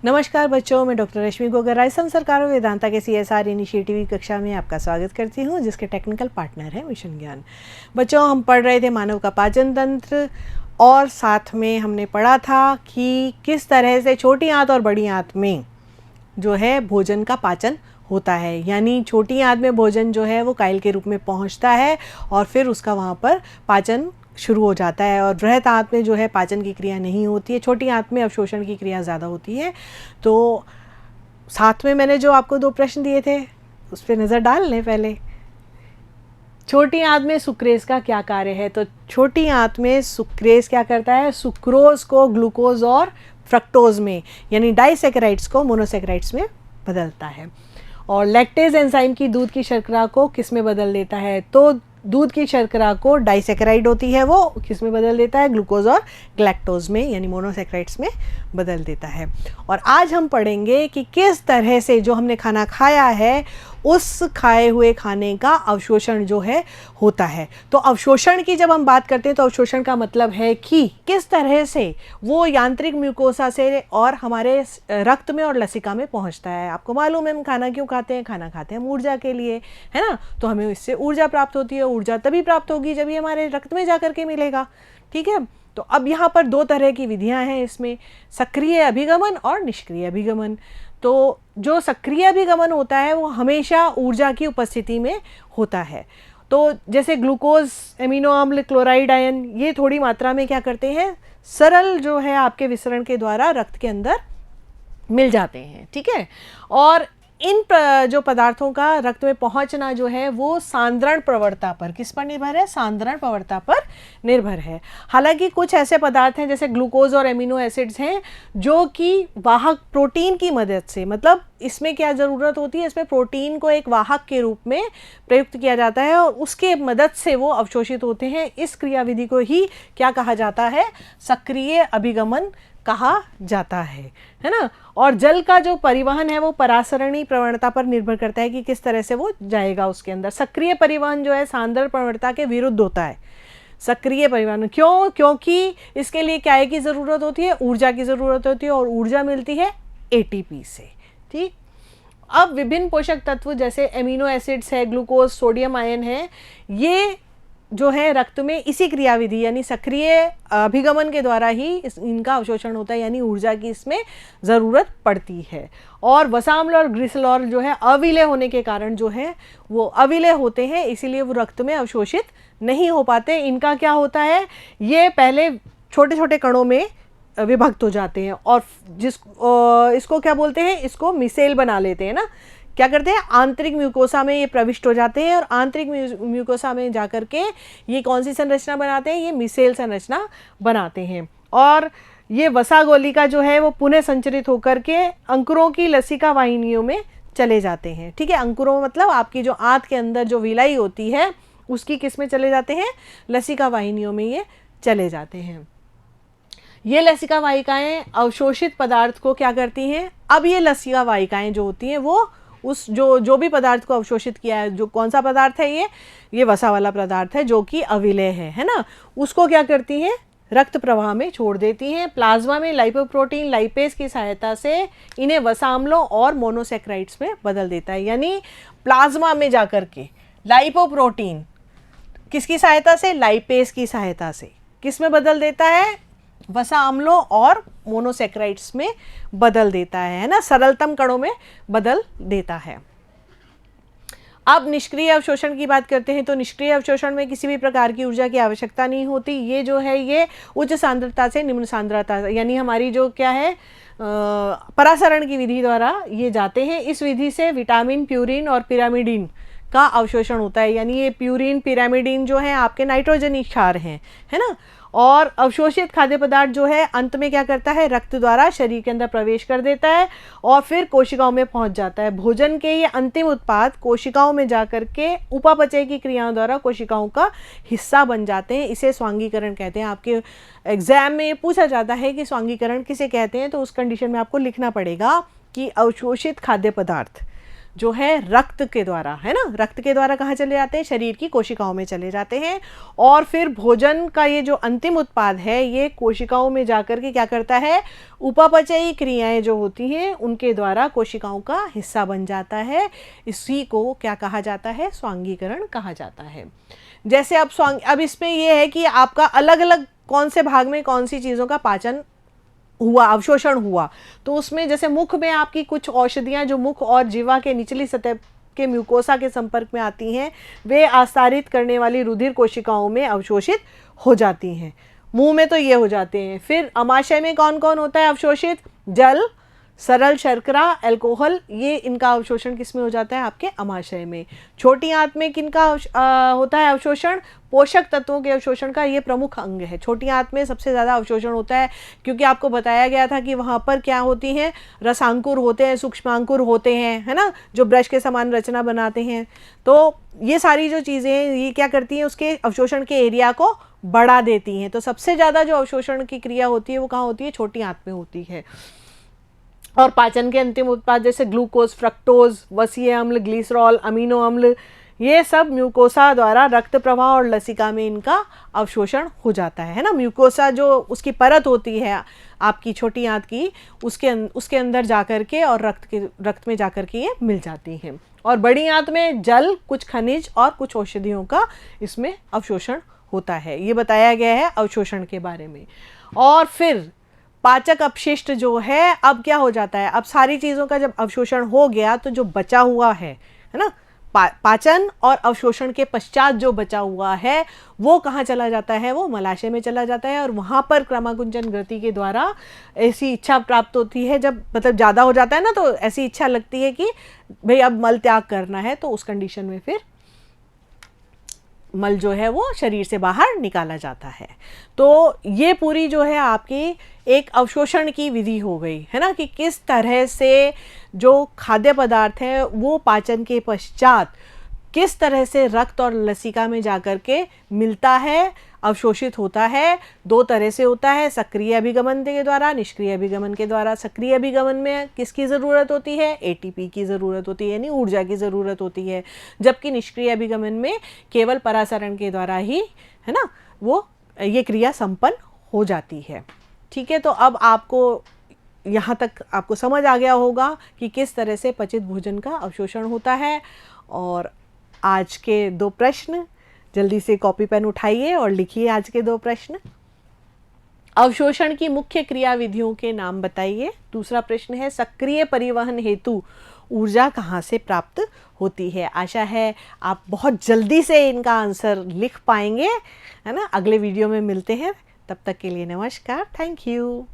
नमस्कार बच्चों, मैं डॉक्टर रश्मि गोगर राजस्थान सरकार और वेदांता के CSR इनिशिएटिव की कक्षा में आपका स्वागत करती हूं, जिसके टेक्निकल पार्टनर है मिशन ज्ञान। बच्चों, हम पढ़ रहे थे मानव का पाचन तंत्र और साथ में हमने पढ़ा था कि किस तरह से छोटी आंत और बड़ी आंत में जो है भोजन का पाचन होता है। यानी छोटी आंत में भोजन जो है वो काइल के रूप में पहुंचता है और फिर उसका वहाँ पर पाचन शुरू हो जाता है, और बृहत आंत में जो है पाचन की क्रिया नहीं होती है, छोटी आंत में अवशोषण की क्रिया ज़्यादा होती है। तो साथ में मैंने जो आपको 2 प्रश्न दिए थे उस पर नज़र डाल लें। पहले छोटी आंत में सुक्रेज का क्या कार्य है? तो छोटी आंत में सुक्रेज क्या करता है? सुक्रोज को ग्लूकोज और फ्रक्टोज में यानी डाइसैकेराइड्स को मोनोसैकेराइड्स में बदलता है। और लैक्टेज एंजाइम की दूध की शर्करा को किस में बदल देता है? तो दूध की शर्करा को डाइसैकेराइड होती है, वो किस में बदल देता है? ग्लूकोज और गैलेक्टोज में यानी मोनोसैकेराइड्स में बदल देता है। और आज हम पढ़ेंगे कि किस तरह से जो हमने खाना खाया है उस खाए हुए खाने का अवशोषण जो है होता है। तो अवशोषण की जब हम बात करते हैं तो अवशोषण का मतलब है कि किस तरह से वो यांत्रिक म्यूकोसा से और हमारे रक्त में और लसिका में पहुंचता है। आपको मालूम है हम खाना क्यों खाते हैं? खाना खाते हैं हम ऊर्जा के लिए, है ना। तो हमें इससे ऊर्जा प्राप्त होती है। ऊर्जा तभी प्राप्त होगी जब ये हमारे रक्त में जा करके मिलेगा, ठीक है। तो अब यहाँ पर 2 तरह की विधियाँ हैं इसमें, सक्रिय अभिगमन और निष्क्रिय अभिगमन। तो जो सक्रिय अभिगमन होता है वो हमेशा ऊर्जा की उपस्थिति में होता है। तो जैसे ग्लूकोज, एमिनो अम्ल, क्लोराइड, आयन, ये थोड़ी मात्रा में क्या करते हैं? सरल जो है आपके विसरण के द्वारा रक्त के अंदर मिल जाते हैं, ठीक है। और इन जो पदार्थों का रक्त में पहुंचना जो है वो सांद्रण प्रवणता पर, किस पर निर्भर है? सांद्रण प्रवणता पर निर्भर है। हालांकि कुछ ऐसे पदार्थ हैं जैसे ग्लूकोज और एमिनो एसिड्स हैं जो कि वाहक प्रोटीन की मदद से, मतलब इसमें क्या ज़रूरत होती है? इसमें प्रोटीन को एक वाहक के रूप में प्रयुक्त किया जाता है और उसके मदद से वो अवशोषित होते हैं। इस क्रियाविधि को ही क्या कहा जाता है? सक्रिय अभिगमन कहा जाता है ना। और जल का जो परिवहन है वो परासरणी प्रवणता पर निर्भर करता है कि किस तरह से वो जाएगा उसके अंदर। सक्रिय परिवहन जो है सांद्रण प्रवणता के विरुद्ध होता है। सक्रिय परिवहन क्यों? क्योंकि इसके लिए क्या की ज़रूरत होती है? ऊर्जा की ज़रूरत होती है, और ऊर्जा मिलती है ATP से, ठीक। अब विभिन्न पोषक तत्व जैसे एमिनो एसिड्स है, ग्लूकोज, सोडियम, आयन है, ये जो है रक्त में इसी क्रियाविधि यानी सक्रिय अभिगमन के द्वारा ही इनका अवशोषण होता है, यानी ऊर्जा की इसमें ज़रूरत पड़ती है। और वसाम्ल और ग्लिसरॉल जो है अविलय होने के कारण जो है वो अविलय होते हैं, इसीलिए वो रक्त में अवशोषित नहीं हो पाते। इनका क्या होता है? ये पहले छोटे छोटे कणों में विभक्त हो जाते हैं और इसको क्या बोलते हैं? इसको मिसेल बना लेते हैं ना। क्या करते हैं? आंतरिक म्यूकोसा में ये प्रविष्ट हो जाते हैं और आंतरिक म्यूकोसा में जाकर के ये कौन सी संरचना बनाते हैं? ये मिसेल संरचना बनाते हैं। और ये वसा गोलिका जो है वो पुनः संचरित होकर के अंकुरों की लसिका वाहिनियों में चले जाते हैं, ठीक है। अंकुरों मतलब आपकी जो आंत के अंदर जो विलाई होती है उसकी किस में चले जाते हैं? लसिका वाहिनियों में ये चले जाते हैं। ये लसिका वाहिकाएं अवशोषित पदार्थ को क्या करती हैं? अब ये लसिका वाहिकाएं जो होती हैं वो उस जो भी पदार्थ को अवशोषित किया है, जो कौन सा पदार्थ है? ये वसा वाला पदार्थ है जो कि अविलय है ना। उसको क्या करती हैं? रक्त प्रवाह में छोड़ देती हैं। प्लाज्मा में लाइपोप्रोटीन लाइपेज की सहायता से इन्हें वसाम्लों और मोनोसैकेराइड्स में बदल देता है। यानी प्लाज्मा में जाकर के लाइपोप्रोटीन किसकी सहायता से? लाइपेज की सहायता से किस में बदल देता है? वसा अम्लों और मोनोसैकेराइड्स में बदल देता है ना, सरलतम कणों में बदल देता है। अब निष्क्रिय अवशोषण की बात करते हैं। तो निष्क्रिय अवशोषण में किसी भी प्रकार की ऊर्जा की आवश्यकता नहीं होती। ये जो है ये उच्च सांद्रता से निम्न सांद्रता यानी हमारी जो क्या है परासरण की विधि द्वारा ये जाते हैं। इस विधि से विटामिन, प्यूरिन और पिरामिडिन का अवशोषण होता है। यानी ये प्यूरिन, पिरामिडिन जो है आपके नाइट्रोजनी क्षार हैं, है ना। और अवशोषित खाद्य पदार्थ जो है अंत में क्या करता है? रक्त द्वारा शरीर के अंदर प्रवेश कर देता है और फिर कोशिकाओं में पहुंच जाता है। भोजन के ये अंतिम उत्पाद कोशिकाओं में जाकर के उपापचय की क्रियाओं द्वारा कोशिकाओं का हिस्सा बन जाते हैं। इसे स्वांगीकरण कहते हैं। आपके एग्जाम में पूछा जाता है कि स्वांगीकरण किसे कहते हैं, तो उस कंडीशन में आपको लिखना पड़ेगा कि अवशोषित खाद्य पदार्थ जो है रक्त के द्वारा, है ना, रक्त के द्वारा कहाँ चले जाते हैं, शरीर की कोशिकाओं में चले जाते हैं। और फिर भोजन का ये जो अंतिम उत्पाद है ये कोशिकाओं में जाकर के क्या करता है, उपापचयी क्रियाएं जो होती हैं उनके द्वारा कोशिकाओं का हिस्सा बन जाता है। इसी को क्या कहा जाता है, स्वांगीकरण कहा जाता है। जैसे अब इसमें यह है कि आपका अलग अलग कौन से भाग में कौन सी चीज़ों का पाचन हुआ, अवशोषण हुआ, तो उसमें जैसे मुख में आपकी कुछ औषधियाँ जो मुख और जीवा के निचली सतह के म्यूकोसा के संपर्क में आती हैं वे आसारित करने वाली रुधिर कोशिकाओं में अवशोषित हो जाती हैं। मुंह में तो ये हो जाते हैं। फिर अमाशय में कौन कौन होता है अवशोषित, जल, सरल शर्करा, अल्कोहल, ये इनका अवशोषण किस में हो जाता है, आपके अमाशय में। छोटी आंत में किनका होता है अवशोषण, पोषक तत्वों के अवशोषण का ये प्रमुख अंग है। छोटी आंत में सबसे ज़्यादा अवशोषण होता है क्योंकि आपको बताया गया था कि वहाँ पर क्या होती हैं, रसांकुर होते हैं, सूक्ष्मांकुर होते हैं, है ना, जो ब्रश के समान रचना बनाते हैं। तो ये सारी जो चीज़ें हैं ये क्या करती हैं, उसके अवशोषण के एरिया को बढ़ा देती हैं। तो सबसे ज़्यादा जो अवशोषण की क्रिया होती है वो कहाँ होती है, छोटी आंत में होती है। और पाचन के अंतिम उत्पाद जैसे ग्लूकोज, फ्रक्टोज, वसीय अम्ल, ग्लिसरॉल, अमीनो अम्ल, ये सब म्यूकोसा द्वारा रक्त प्रवाह और लसिका में इनका अवशोषण हो जाता है ना। म्यूकोसा जो उसकी परत होती है आपकी छोटी आंत की, उसके अंदर जाकर के और रक्त में जाकर के ये मिल जाती हैं। और बड़ी आंत में जल, कुछ खनिज और कुछ औषधियों का इसमें अवशोषण होता है। ये बताया गया है अवशोषण के बारे में। और फिर पाचक अपशिष्ट जो है, अब क्या हो जाता है, अब सारी चीज़ों का जब अवशोषण हो गया तो जो बचा हुआ है ना, पाचन और अवशोषण के पश्चात जो बचा हुआ है वो कहाँ चला जाता है, वो मलाशय में चला जाता है। और वहाँ पर क्रमाकुंचन ग्रंथि के द्वारा ऐसी इच्छा प्राप्त होती है, जब मतलब ज़्यादा हो जाता है ना तो ऐसी इच्छा लगती है कि भाई अब मल त्याग करना है, तो उस कंडीशन में फिर मल जो है वो शरीर से बाहर निकाला जाता है। तो ये पूरी जो है आपकी एक अवशोषण की विधि हो गई, है ना, कि किस तरह से जो खाद्य पदार्थ है वो पाचन के पश्चात किस तरह से रक्त और लसिका में जाकर के मिलता है, अवशोषित होता है। दो तरह से होता है, सक्रिय अभिगमन के द्वारा, निष्क्रिय अभिगमन के द्वारा। सक्रिय अभिगमन में किसकी ज़रूरत होती है, एटीपी की ज़रूरत होती है, यानी ऊर्जा की ज़रूरत होती है। जबकि निष्क्रिय अभिगमन में केवल परासरण के द्वारा ही, है ना, वो ये क्रिया संपन्न हो जाती है। ठीक है, तो अब आपको यहाँ तक आपको समझ आ गया होगा कि किस तरह से पचित भोजन का अवशोषण होता है। और आज के दो प्रश्न, जल्दी से कॉपी पेन उठाइए और लिखिए आज के दो प्रश्न। अवशोषण की मुख्य क्रियाविधियों के नाम बताइए। दूसरा प्रश्न है, सक्रिय परिवहन हेतु ऊर्जा कहाँ से प्राप्त होती है। आशा है आप बहुत जल्दी से इनका आंसर लिख पाएंगे, है ना। अगले वीडियो में मिलते हैं, तब तक के लिए नमस्कार, थैंक यू।